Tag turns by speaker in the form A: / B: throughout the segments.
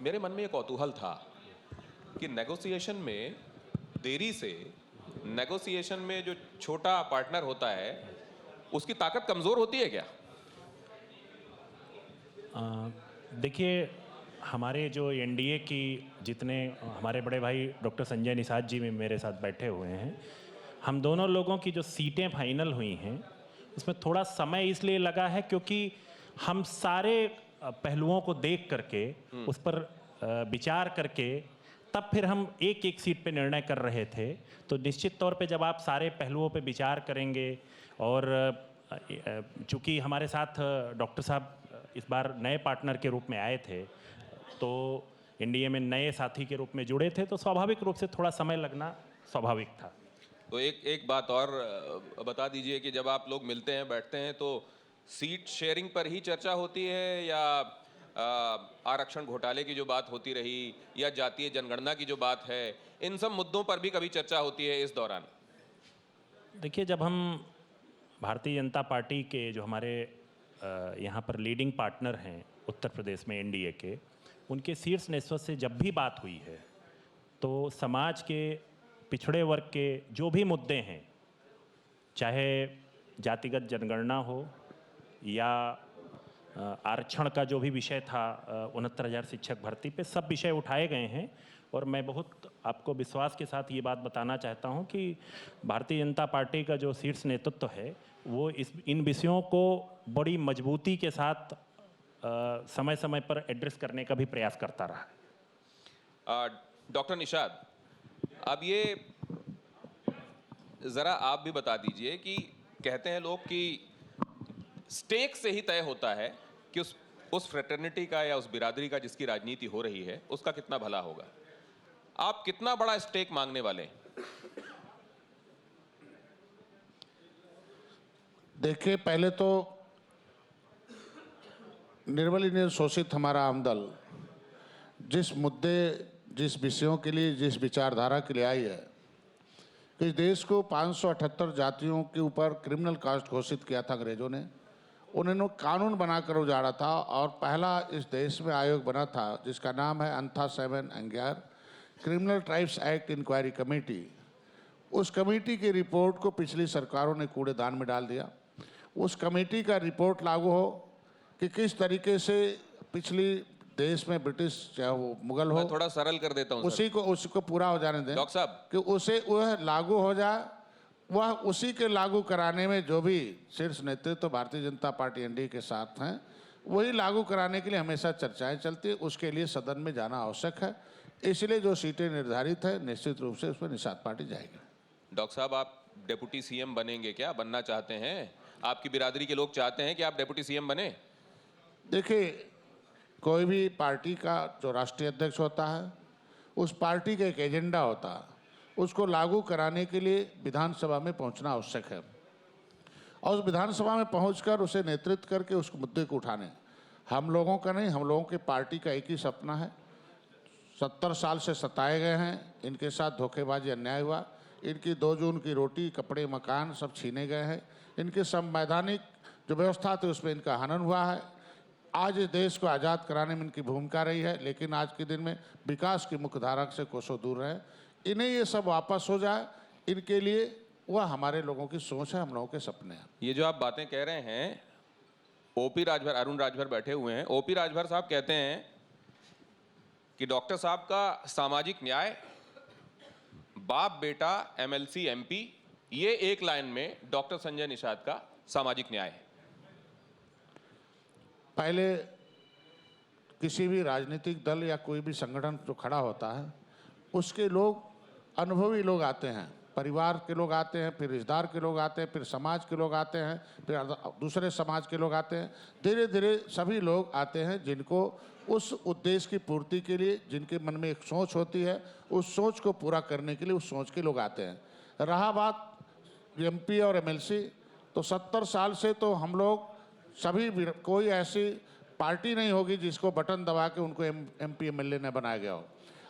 A: मेरे मन में एक कौतूहल था कि नेगोशिएशन में देरी से नेगोशिएशन में जो छोटा पार्टनर होता है उसकी ताकत कमजोर होती है क्या?
B: देखिए, हमारे जो एनडीए की जितने हमारे बड़े भाई डॉक्टर संजय निषाद जी भी मेरे साथ बैठे हुए हैं, हम दोनों लोगों की जो सीटें फाइनल हुई हैं उसमें थोड़ा समय इसलिए लगा है क्योंकि हम सारे पहलुओं को देख करके उस पर विचार करके तब फिर हम एक एक सीट पे निर्णय कर रहे थे। तो निश्चित तौर पे जब आप सारे पहलुओं पे विचार करेंगे और चूँकि हमारे साथ डॉक्टर साहब इस बार नए पार्टनर के रूप में आए थे, तो एनडीए में नए साथी के रूप में जुड़े थे, तो स्वाभाविक रूप से थोड़ा समय लगना स्वाभाविक था।
A: तो एक बात और बता दीजिए कि जब आप लोग मिलते हैं, बैठते हैं, तो सीट शेयरिंग पर ही चर्चा होती है या आरक्षण घोटाले की जो बात होती रही या जातीय जनगणना की जो बात है, इन सब मुद्दों पर भी कभी चर्चा होती है इस दौरान?
B: देखिए, जब हम भारतीय जनता पार्टी के जो हमारे यहाँ पर लीडिंग पार्टनर हैं उत्तर प्रदेश में एनडीए के, उनके शीर्ष नेतृत्व से जब भी बात हुई है तो समाज के पिछड़े वर्ग के जो भी मुद्दे हैं, चाहे जातिगत जनगणना हो या आरक्षण का जो भी विषय था 69,000 शिक्षक भर्ती पे, सब विषय उठाए गए हैं। और मैं बहुत आपको विश्वास के साथ ये बात बताना चाहता हूँ कि भारतीय जनता पार्टी का जो शीर्ष नेतृत्व है वो इन विषयों को बड़ी मजबूती के साथ समय समय पर एड्रेस करने का भी प्रयास करता रहा है।
A: डॉक्टर निषाद, अब ये ज़रा आप भी बता दीजिए कि कहते हैं लोग कि स्टेक से ही तय होता है कि उस फ्रेटर्निटी का या उस बिरादरी का जिसकी राजनीति हो रही है उसका कितना भला होगा। आप कितना बड़ा स्टेक मांगने वाले हैं?
C: देखिए, पहले तो निर्बल इंडियन शोषित हमारा आमदल जिस मुद्दे, जिस विषयों के लिए, जिस विचारधारा के लिए आई है कि इस देश को 578 जातियों के ऊपर क्रिमिनल कास्ट घोषित किया था अंग्रेजों ने, उन्होंने कानून बनाकर उजाड़ा था और पहला इस देश में आयोग बना था जिसका नाम है अंथा 7 अंग्यार criminal tribes act inquiry committee. उस कमेटी की रिपोर्ट को पिछली सरकारों ने कूड़ेदान में डाल दिया। उस कमेटी का रिपोर्ट लागू हो कि किस तरीके से पिछली देश में ब्रिटिश चाहे वो मुगल हो,
A: मैं थोड़ा सरल कर देता हूं
C: उसको पूरा हो जाने दें
A: डॉक्टर साहब,
C: कि उसे वह लागू हो जाए। वह उसी के लागू कराने में जो भी शीर्ष नेतृत्व तो भारतीय जनता पार्टी एनडीए के साथ हैं, वही लागू कराने के लिए हमेशा चर्चाएं चलती है। उसके लिए सदन में जाना आवश्यक है, इसलिए जो सीटें निर्धारित है निश्चित रूप से उसमें निषाद पार्टी जाएगी।
A: डॉक्टर साहब, आप डेप्यूटी सीएम बनेंगे क्या? बनना चाहते हैं? आपकी बिरादरी के लोग चाहते हैं कि आप डेप्यूटी सीएम बने?
C: देखिए, कोई भी पार्टी का जो राष्ट्रीय अध्यक्ष होता है, उस पार्टी का एक एजेंडा होता है, उसको लागू कराने के लिए विधानसभा में पहुंचना आवश्यक है और उस विधानसभा में पहुंचकर उसे नेतृत्व करके उस मुद्दे को उठाने। हम लोगों का नहीं, हम लोगों की पार्टी का एक ही सपना है। 70 साल से सताए गए हैं, इनके साथ धोखेबाजी अन्याय हुआ, इनकी 2 जून की रोटी, कपड़े, मकान सब छीने गए हैं, इनके संवैधानिक जो व्यवस्था थी उसमें इनका हनन हुआ है। आज इस देश को आज़ाद कराने में इनकी भूमिका रही है, लेकिन आज के दिन में विकास की मुख्य धारा से कोसों दूर रहे। इन्हें ये सब वापस हो जाए, इनके लिए वह हमारे लोगों की सोच है, हम लोगों के सपने हैं।
A: ये जो आप बातें कह रहे हैं, ओपी राजभर, अरुण राजभर बैठे हुए हैं, ओपी राजभर साहब कहते हैं कि डॉक्टर साहब का सामाजिक न्याय, बाप बेटा एमएलसी एमपी, ये एक लाइन में डॉक्टर संजय निषाद का सामाजिक न्याय है।
C: पहले किसी भी राजनीतिक दल या कोई भी संगठन जो खड़ा होता है, उसके लोग अनुभवी लोग आते हैं, परिवार के लोग आते हैं, फिर रिश्तेदार के लोग आते हैं, फिर समाज के लोग आते हैं, फिर दूसरे समाज के लोग आते हैं। धीरे धीरे सभी लोग आते हैं जिनको उस उद्देश्य की पूर्ति के लिए, जिनके मन में एक सोच होती है, उस सोच को पूरा करने के लिए उस सोच के लोग आते हैं। रहा बात एमपी और एमएलसी, तो 70 साल से तो हम लोग सभी, कोई ऐसी पार्टी नहीं होगी जिसको बटन दबा के उनको एमपी एमएलए ने बनाया गया हो।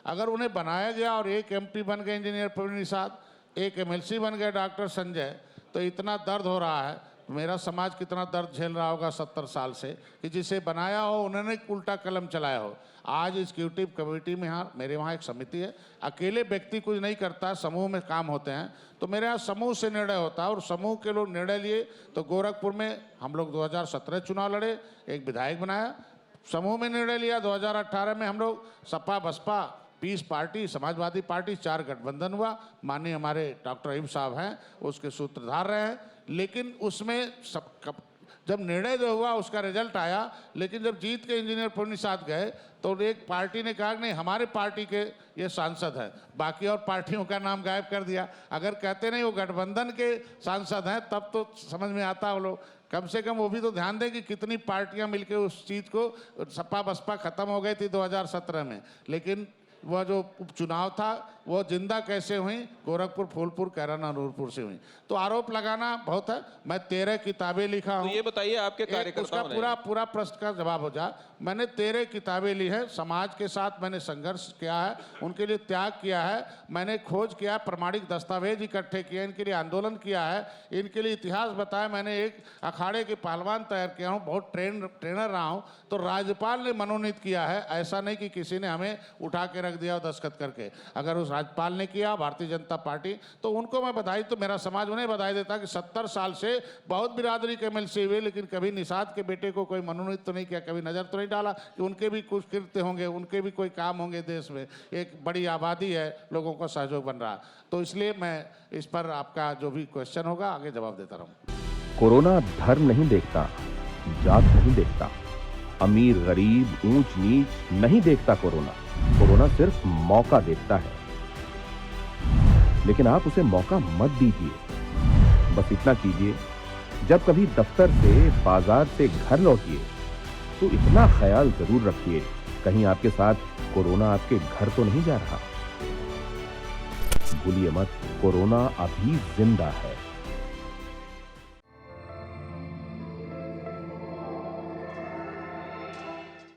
C: अगर उन्हें बनाया गया और एक एमपी बन गए इंजीनियर प्रवीण निषाद, एक एमएलसी बन गए डॉक्टर संजय, तो इतना दर्द हो रहा है। मेरा समाज कितना दर्द झेल रहा होगा 70 साल से कि जिसे बनाया हो उन्होंने उल्टा कलम चलाया हो। आज एग्जीक्यूटिव कमेटी में यहाँ मेरे वहाँ एक समिति है, अकेले व्यक्ति कुछ नहीं करता, समूह में काम होते हैं। तो मेरे यहाँ समूह से निर्णय होता है और समूह के लोग निर्णय लिए। तो गोरखपुर में हम लोग 2017 चुनाव लड़े, एक विधायक बनाया, समूह में निर्णय लिया। 2018 में हम लोग सपा बसपा 20 पार्टी, समाजवादी पार्टी 4 गठबंधन हुआ। माननीय हमारे डॉक्टर रहीम साहब हैं, उसके सूत्रधार रहे हैं। लेकिन उसमें जब निर्णय जो हुआ उसका रिजल्ट आया, लेकिन जब जीत के इंजीनियर पुरनिसाद गए तो एक पार्टी ने कहा कि नहीं हमारे पार्टी के ये सांसद हैं, बाकी और पार्टियों का नाम गायब कर दिया। अगर कहते नहीं वो गठबंधन के सांसद हैं तब तो समझ में आता। वो लोग कम से कम वो भी तो ध्यान दें कि कितनी पार्टियां मिलकर उस चीज़ को, सपा बसपा खत्म हो गई थी 2017 में, लेकिन वह जो उपचुनाव था वो जिंदा कैसे हुई, गोरखपुर, फूलपुर, कैराना, नूरपुर से हुई। तो आरोप लगाना बहुत है। मैं 13 किताबें लिखा हूँ।
A: तो ये बताइए आपके
C: उसका
A: कार्यकर्ताओं ने
C: पूरा प्रश्न का जवाब हो जाए। मैंने 13 किताबें ली है, समाज के साथ मैंने संघर्ष किया है, उनके लिए त्याग किया है, मैंने खोज किया, प्रमाणिक दस्तावेज इकट्ठे किए, इनके लिए आंदोलन किया है, इनके लिए इतिहास बताया। मैंने एक अखाड़े के पहलवान तैयार किया हूँ, बहुत ट्रेनर रहा हूँ। तो राज्यपाल ने मनोनीत किया है, ऐसा नहीं कि किसी ने हमें उठा के रख दिया और दस्तखत करके। अगर उस राज्यपाल ने किया, भारतीय जनता पार्टी, तो उनको मैं बधाई, तो मेरा समाज उन्हें बधाई देता कि 70 साल से बहुत बिरादरी के MLC हुए, लेकिन कभी निषाद के बेटे को कोई मनोनीत तो नहीं किया, कभी नजर तो नहीं डाला कि उनके भी कुछ कृत्य होंगे, उनके भी कोई काम होंगे देश में। एक बड़ी आबादी है, लोगों का सहयोग बन रहा। तो इसलिए मैं इस पर आपका जो भी क्वेश्चन होगा आगे जवाब देता रहूँ।
D: कोरोना धर्म नहीं देखता, जात नहीं देखता, अमीर गरीब ऊंच नीच नहीं देखता। कोरोना सिर्फ मौका देखता है, लेकिन आप उसे मौका मत दीजिए। बस इतना कीजिए, जब कभी दफ्तर से, बाजार से घर लौटिए तो इतना ख्याल जरूर रखिए कहीं आपके साथ कोरोना आपके घर तो नहीं जा रहा। भूलिए मत, कोरोना अभी जिंदा है।